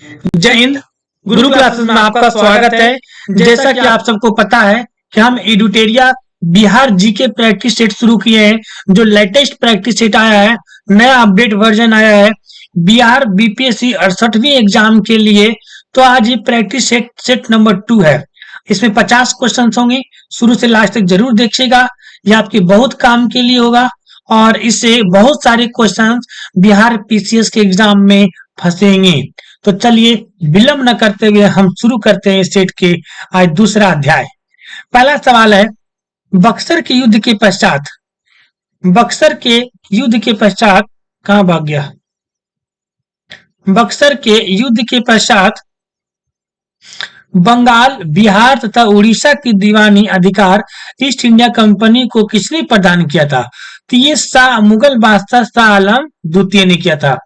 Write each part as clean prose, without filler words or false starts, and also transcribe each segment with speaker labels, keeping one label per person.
Speaker 1: जय हिंद। गुरु क्लासेस में आपका स्वागत है। जैसा कि आप सबको पता है कि हम एडुटेरिया बिहार जीके प्रैक्टिस सेट शुरू किए हैं। जो लेटेस्ट प्रैक्टिस सेट आया है, नया अपडेट वर्जन आया है बिहार बीपीएससी 68वीं एग्जाम के लिए। तो आज ये प्रैक्टिस सेट नंबर 2 है। इसमें 50 क्वेश्चन होंगे। शुरू से लास्ट तक जरूर देखिएगा, ये आपके बहुत काम के लिए होगा और इससे बहुत सारे क्वेश्चन बिहार पीसीएस के एग्जाम में फंसेंगे। तो चलिए विलंब न करते हुए हम शुरू करते हैं सेट के आज दूसरा अध्याय। पहला सवाल है, बक्सर के युद्ध के पश्चात कहां भाग गया? बक्सर के युद्ध के पश्चात बंगाल, बिहार तथा उड़ीसा की दीवानी अधिकार ईस्ट इंडिया कंपनी को किसने प्रदान किया था? तो ये मुगल बादशाह शाह आलम द्वितीय ने किया था।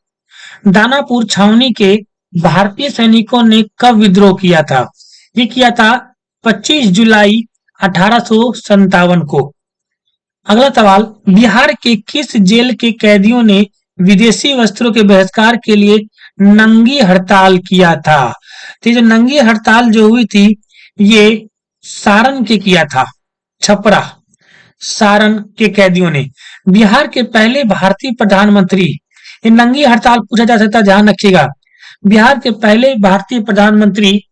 Speaker 1: दानापुर छावनी के भारतीय सैनिकों ने कब विद्रोह किया था? ये किया था 25 जुलाई 1857 को। अगला सवाल, बिहार के किस जेल के कैदियों ने विदेशी वस्त्रों के बहिष्कार के लिए नंगी हड़ताल किया था? तो जो नंगी हड़ताल जो हुई थी, ये सारण के किया था। छपरा सारण के कैदियों ने। बिहार के पहले भारतीय प्रधानमंत्री, ये नंगी हड़ताल पूछा जा सकता है, ध्यान रखिएगा। बिहार के पहले भारतीय प्रधानमंत्री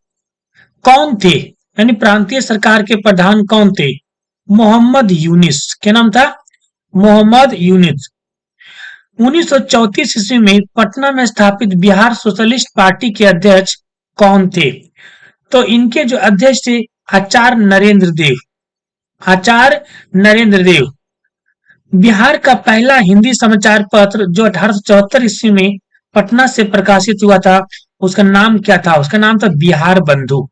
Speaker 1: कौन थे? यानी प्रांतीय सरकार के प्रधान कौन थे? मोहम्मद यूनिस। क्या नाम था? मोहम्मद यूनिस। 1934 ईस्वी में पटना में स्थापित बिहार सोशलिस्ट पार्टी के अध्यक्ष कौन थे? तो इनके जो अध्यक्ष थे आचार्य नरेंद्र देव। आचार्य नरेंद्र देव। बिहार का पहला हिंदी समाचार पत्र जो 1874 ईस्वी में पटना से प्रकाशित हुआ था, उसका नाम क्या था? उसका नाम था बिहार बंधु।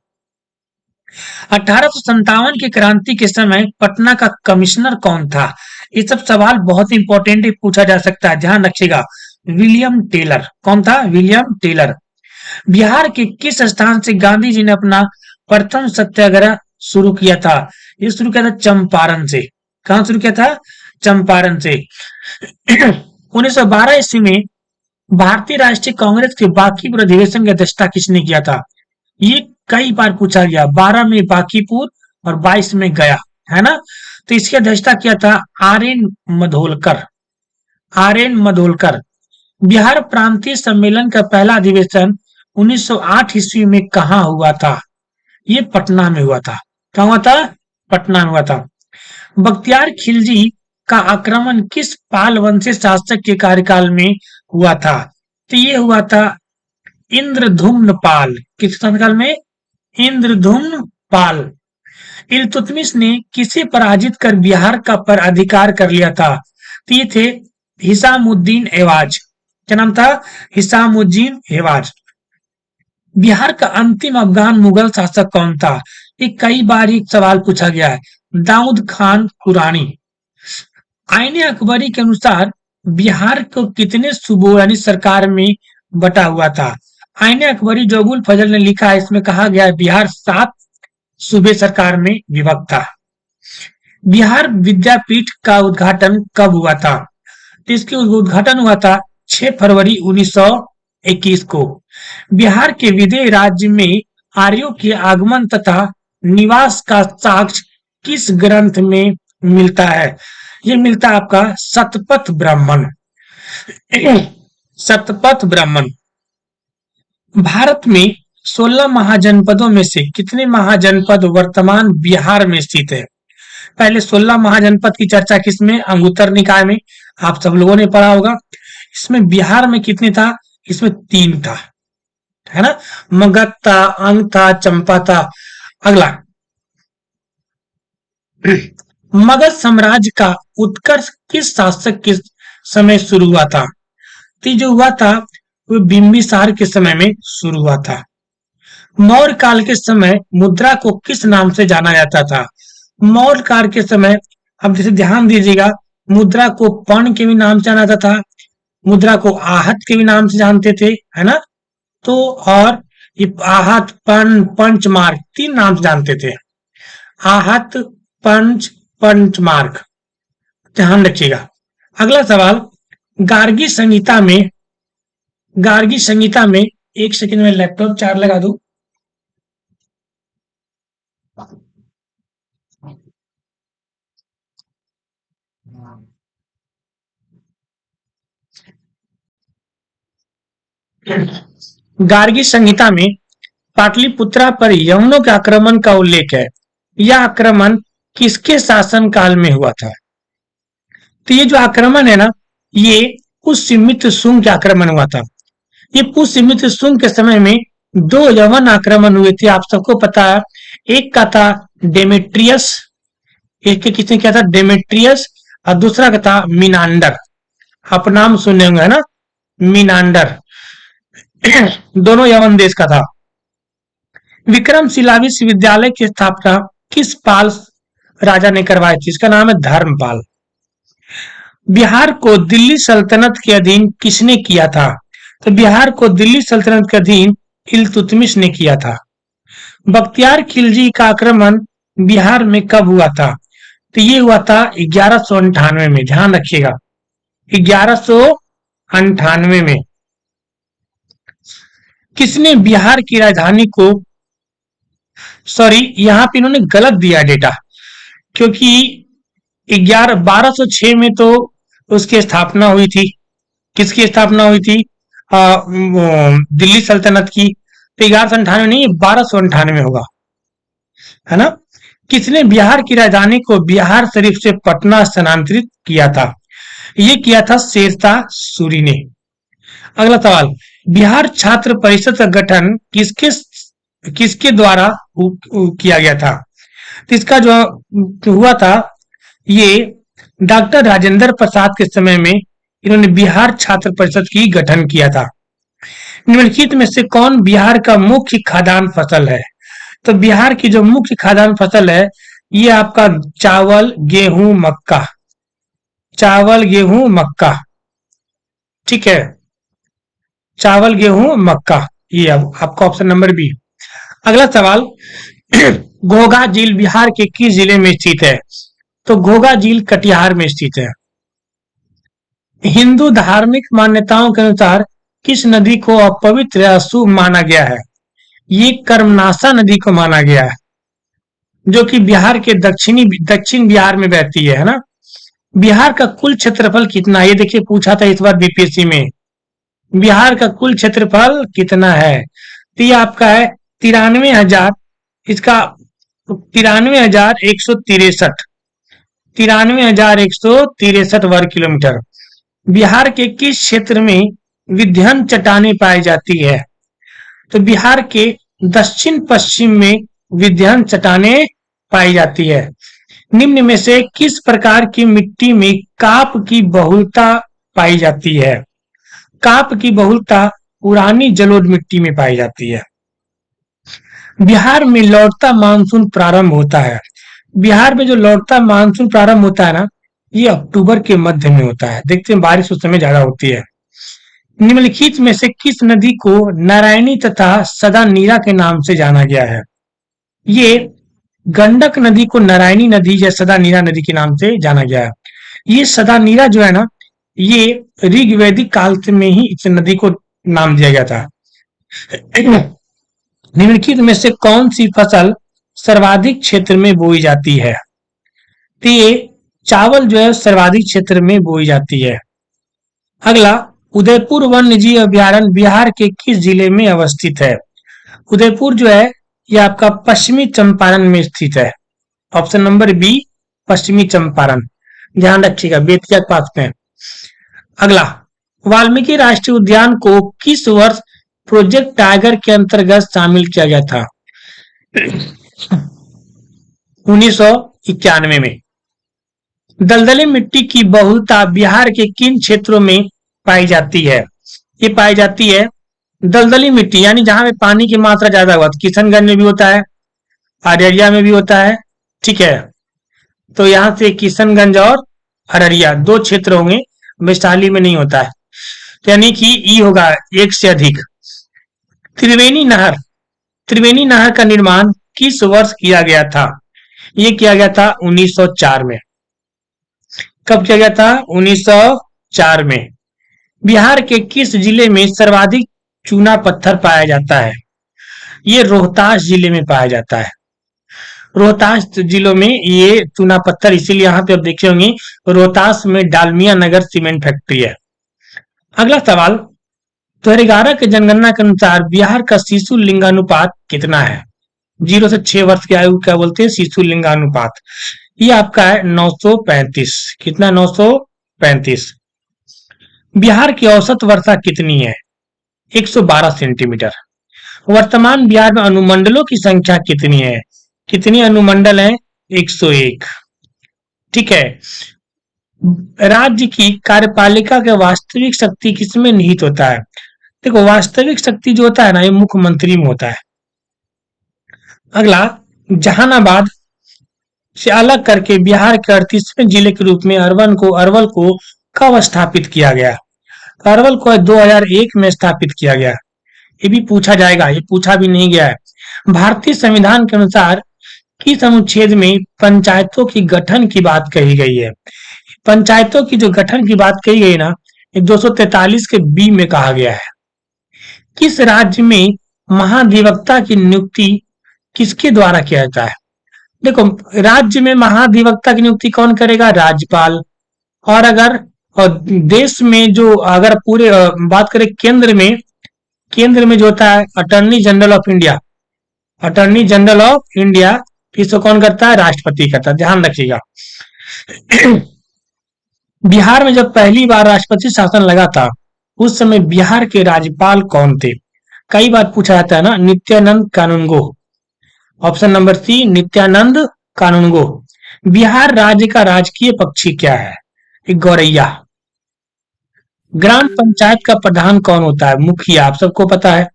Speaker 1: 1857 की क्रांति के समय पटना का कमिश्नर कौन था? ये सब सवाल बहुत इंपॉर्टेंट पूछा जा सकता है, ध्यान रखिएगा। William Taylor. कौन था? William Taylor. बिहार के किस स्थान से गांधी जी ने अपना प्रथम सत्याग्रह शुरू किया था? ये शुरू किया था चंपारण से। कहां शुरू किया था? चंपारण से। 1912 ईस्वी में भारतीय राष्ट्रीय कांग्रेस के बांकीपुर अधिवेशन की अध्यक्षता किसने किया था? ये कई बार पूछा गया। 12 में बांकीपुर और 22 में गया, है ना? तो इसकी अध्यक्षता किया था आर.एन. मधोलकर। आर.एन. मधोलकर। बिहार प्रांतीय सम्मेलन का पहला अधिवेशन 1908 ईस्वी में कहां हुआ था? ये पटना में हुआ था। कहां हुआ था? पटना में हुआ था। बख्तियार खिलजी का आक्रमण किस पाल वंशी शासक के कार्यकाल में हुआ था? तो ये हुआ था इंद्रधुम्न पाल। किस शासनकाल में? इंद्रधुम्न पाल। इल्तुतमिश ने किसे पराजित कर बिहार का पर अधिकार कर लिया था? तो ये थे हिसामुद्दीन ऐवाज। क्या नाम था? हिसामुद्दीन ऐवाज। बिहार का अंतिम अफगान मुगल शासक कौन था? ये कई बार एक सवाल पूछा गया है। दाऊद खान कुरानी। आईने अकबरी के अनुसार बिहार को कितने सूबों यानी सरकार में बटा हुआ था? आईने अकबरी जो अबुल फजल ने लिखा है, इसमें कहा गया है बिहार 7 सूबे सरकार में विभक्त था। बिहार विद्यापीठ का उद्घाटन कब हुआ था? तो इसके उद्घाटन हुआ था 6 फरवरी 1921 को। बिहार के विदेह राज्य में आर्यों के आगमन तथा निवास का साक्ष्य किस ग्रंथ में मिलता है? ये मिलता है आपका शतपथ ब्राह्मण। शतपथ ब्राह्मण। भारत में 16 महाजनपदों में से कितने महाजनपद वर्तमान बिहार में स्थित है? पहले 16 महाजनपद की चर्चा किसमें? अंगुत्तर निकाय में। आप सब लोगों ने पढ़ा होगा। इसमें बिहार में कितने था? इसमें 3 था, है ना? मगध था, अंग था, चंपा था। अगला, मगध साम्राज्य का उत्कर्ष किस शासक के समय शुरू हुआ था? तो जो हुआ था वो बिंबिसार के समय में शुरू हुआ था। मौर्य काल के समय मुद्रा को किस नाम से जाना जाता था? मौर्य काल के समय, अब जैसे ध्यान दीजिएगा, मुद्रा को पर्ण के भी नाम से जाना जाता था, मुद्रा को आहत के भी नाम से जानते थे, है ना? तो और ये आहत, पर्ण, पंचमार्क 3 नाम से जानते थे। आहत, पंच, पंचमार्क, ध्यान रखिएगा। अगला सवाल, गार्गी संहिता में एक सेकंड में लैपटॉप चार्ज लगा दूं। गार्गी संहिता में पाटलिपुत्रा पर यवनों के आक्रमण का उल्लेख है। यह आक्रमण किसके शासन काल में हुआ था? तो ये जो आक्रमण है ना, ये पुष्यमित्र शुंग के आक्रमण हुआ था। ये पुष्यमित्र शुंग के समय में दो यवन आक्रमण हुए थे, आप सबको पता है। एक का था डेमेट्रियस, एक के किसने किया था? डेमेट्रियस। और दूसरा का था मिनांडर। आप नाम सुने होंगे है ना, मिनांडर। दोनों यवन देश का था। विक्रमशिला विश्वविद्यालय की स्थापना किस पाल राजा ने करवाई थी? इसका नाम है धर्मपाल। बिहार को दिल्ली सल्तनत के अधीन किसने किया था? तो बिहार को दिल्ली सल्तनत के अधीन इल्तुतमिश ने किया था। बख्तियार खिलजी का आक्रमण बिहार में कब हुआ था? तो ये हुआ था 1198 में। ध्यान रखिएगा, 1198 में। किसने बिहार की राजधानी को, सॉरी यहाँ पे इन्होंने गलत दिया डेटा, क्योंकि 1206 में तो उसकी स्थापना हुई थी। किसकी स्थापना हुई थी? दिल्ली सल्तनत की। तो 1198 नहीं, 1298 होगा, है ना। किसने बिहार की राजधानी को बिहार शरीफ से पटना स्थानांतरित किया था? ये किया था शेरशाह सूरी ने। अगला सवाल, बिहार छात्र परिषद का गठन किसके किसके द्वारा किया गया था? तो इसका जो हुआ था, ये डॉक्टर राजेंद्र प्रसाद के समय में इन्होंने बिहार छात्र परिषद की गठन किया था। निम्नलिखित में से कौन बिहार का मुख्य खाद्यान्न फसल है? तो बिहार की जो मुख्य खाद्यान्न फसल है, ये आपका चावल, गेहूं, मक्का। चावल, गेहूं, मक्का, ठीक है। चावल, गेहूं, मक्का, ये आपका ऑप्शन नंबर बी। अगला सवाल, घोघा झील बिहार के किस जिले में स्थित है? तो घोघा झील कटिहार में स्थित है। हिंदू धार्मिक मान्यताओं के अनुसार किस नदी को अपवित्र या अशुभ माना गया है? ये कर्मनाशा नदी को माना गया है, जो कि बिहार के दक्षिण बिहार में बहती है ना। बिहार का कुल क्षेत्रफल कितना है? ये देखिए पूछा था इस बार बीपीएससी में, बिहार का कुल क्षेत्रफल कितना है? तो ये आपका है 93,000, इसका 93,163, 93,163 वर्ग किलोमीटर। बिहार के किस क्षेत्र में विध्यन चट्टानें पाई जाती है? तो बिहार के दक्षिण पश्चिम में विध्यन चट्टानें पाई जाती है। निम्न में से किस प्रकार की मिट्टी में काप की बहुलता पाई जाती है? काप की बहुलता पुरानी जलोढ़ मिट्टी में पाई जाती है। बिहार में लौटता मानसून प्रारंभ होता है। बिहार में जो लौटता मानसून प्रारंभ होता है ना, ये अक्टूबर के मध्य में होता है। देखते हैं बारिश उस समय ज्यादा होती है। निम्नलिखित में से किस नदी को नारायणी तथा सदा नीरा के नाम से जाना गया है? ये गंडक नदी को नारायणी नदी या सदा नीरा नदी के नाम से जाना गया है। ये सदा नीरा जो है ना, ये ऋग्वैदिक काल में ही इस नदी को नाम दिया गया था। निम्नलिखित में से कौन सी फसल सर्वाधिक क्षेत्र में बोई जाती है? तो ये चावल जो है सर्वाधिक क्षेत्र में बोई जाती है। अगला, उदयपुर वन्य जीव अभ्यारण्य बिहार के किस जिले में अवस्थित है? उदयपुर जो है ये आपका पश्चिमी चंपारण में स्थित है। ऑप्शन नंबर बी, पश्चिमी चंपारण। ध्यान रखिएगा, बेतिया के पास में। अगला, वाल्मीकि राष्ट्रीय उद्यान को किस वर्ष प्रोजेक्ट टाइगर के अंतर्गत शामिल किया गया था? 1991 में। दलदली मिट्टी की बहुलता बिहार के किन क्षेत्रों में पाई जाती है? ये पाई जाती है दलदली मिट्टी, यानी जहां पे पानी की मात्रा ज्यादा हुआ। किशनगंज में भी होता है, अररिया में भी होता है, ठीक है। तो यहां से किशनगंज और अररिया दो क्षेत्र होंगे, वैशाली में नहीं होता है। तो यानी कि ई होगा एक से अधिक। त्रिवेणी नहर, त्रिवेणी नहर का निर्माण किस वर्ष किया गया था? ये किया गया था 1904 में। कब किया गया था? 1904 में। बिहार के किस जिले में सर्वाधिक चूना पत्थर पाया जाता है? ये रोहतास जिले में पाया जाता है। रोहतास जिलों में ये चूना पत्थर, इसीलिए यहाँ पे आप देखे होंगे रोहतास में डालमिया नगर सीमेंट फैक्ट्री है। अगला सवाल, 2011 के जनगणना के अनुसार बिहार का शिशु लिंगानुपात कितना है? 0 से 6 वर्ष की आयु क्या बोलते हैं? शिशु लिंगानुपात। ये आपका है 935। कितना? 935। बिहार की औसत वर्षा कितनी है? 112 सेंटीमीटर। वर्तमान बिहार में अनुमंडलों की संख्या कितनी है? कितनी अनुमंडल है? 101। ठीक है। राज्य की कार्यपालिका के वास्तविक शक्ति किसमें निहित होता है? देखो, वास्तविक शक्ति जो होता है ना, ये मुख्यमंत्री में होता है। अगला, जहानाबाद से अलग करके बिहार के 38वें जिले के रूप में अरवल को कब स्थापित किया गया? अरवल को 2001 में स्थापित किया गया। ये भी पूछा जाएगा, ये पूछा भी नहीं गया है। भारतीय संविधान के अनुसार किस अनुच्छेद में पंचायतों की गठन की बात कही गई है? पंचायतों की जो गठन की बात कही गई ना, 243 के बी में कहा गया है। किस राज्य में महाधिवक्ता की नियुक्ति किसके द्वारा किया जाता है? देखो, राज्य में महाधिवक्ता की नियुक्ति कौन करेगा? राज्यपाल। और अगर देश में जो, अगर पूरे बात करें केंद्र में जो होता है attorney general of India, attorney general of India, इसको कौन करता है? राष्ट्रपति करता है। ध्यान रखिएगा। बिहार में जब पहली बार राष्ट्रपति शासन लगा था, उस समय बिहार के राज्यपाल कौन थे? कई बार पूछा जाता है ना, नित्यानंद कानूनगो। ऑप्शन नंबर सी, नित्यानंद कानूनगो। बिहार राज्य का राजकीय पक्षी क्या है? गौरैया। ग्राम पंचायत का प्रधान कौन होता है? मुखिया। आप सबको पता है।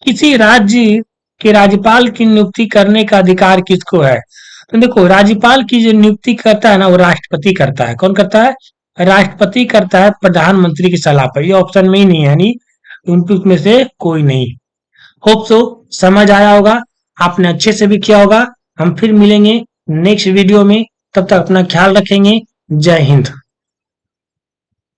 Speaker 1: किसी राज्य के राज्यपाल की नियुक्ति करने का अधिकार किसको है? तो देखो, राज्यपाल की जो नियुक्ति करता है ना, वो राष्ट्रपति करता है। कौन करता है? राष्ट्रपति करता है, प्रधानमंत्री की सलाह पर। ये ऑप्शन में ही नहीं है, यानी उनमें से कोई नहीं। होप सो समझ आया होगा, आपने अच्छे से भी किया होगा। हम फिर मिलेंगे नेक्स्ट वीडियो में, तब तक अपना ख्याल रखेंगे। जय हिंद।